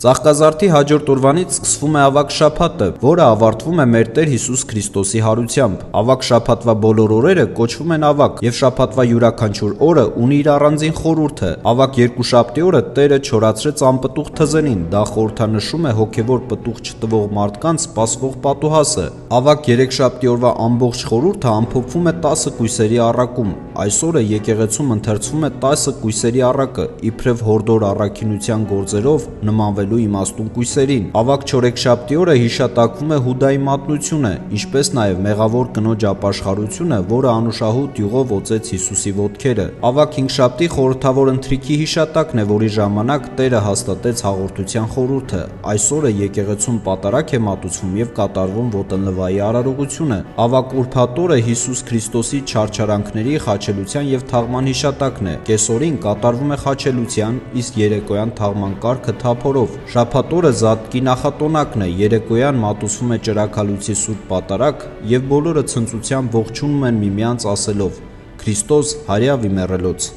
Ծաղկազարդի հաջորդ օրվանից սկսվում է ավագ շաբաթը, որը ավարտվում է մեր Տեր Հիսուս Քրիստոսի հարությամբ։ Ավագ շաբաթվա բոլոր օրերը կոչվում են ավագ, եւ շաբաթվա յուրաքանչյուր օրը ունի իր առանձին խորհուրդը։ Ավագ երկուշաբթի օրը Տերը չորացրեց անպտուղ թզենին, դա խորհրդանշում է հոգևոր պտուղ չտվող մարդկանց սպասվող պատուհասը։ Ավագ երեքշաբթի օրվա ամբողջ խորհուրդը ամփոփվում է 10 կույսերի առակում։ Այսօրը եկեղեցում ընթերցվում է 10 կույսերի առակը, իբրև հորդոր առաքինության գործերով նմանվելու իմաստուն կույսերին։ Ավագ չորեքշաբթի օրը հիշատակվում է Հուդայի մատնությունը, ինչպես նաև մեղավոր կնոջ ապաշխարությունը, որը անուշահոտ յուղով օծեց Հիսուսի ոտքերը։ Ավագ հինգշաբթի խորհրդավոր ընթրիքի հիշատակն է, որի ժամանակ Տերը հաստատեց հաղորդության խորհուրդը։ Այսօրը եկեղեցում պատարագ է մատուցվում եւ կատարվում ոտընլվայի արարողությունը։ Ավագ ուրբաթ օրը Հիսուս Քրիստոսի չարչարանքների, խաչելության եւ թաղման հիշատակն է։ Կեսօրին կատարվում է խաչելության, իսկ երեկոյան թաղման կարգը թափորով։ Շաբաթ օրը Զատկի նախատոնակն է, երեկոյան մատուցվում է ճրագալույցի սուրբ պատարագ եւ բոլորը ցնծությամբ ողջունում են միմյանց ասելով. Քրիստոս հարյավ իմեռելոց։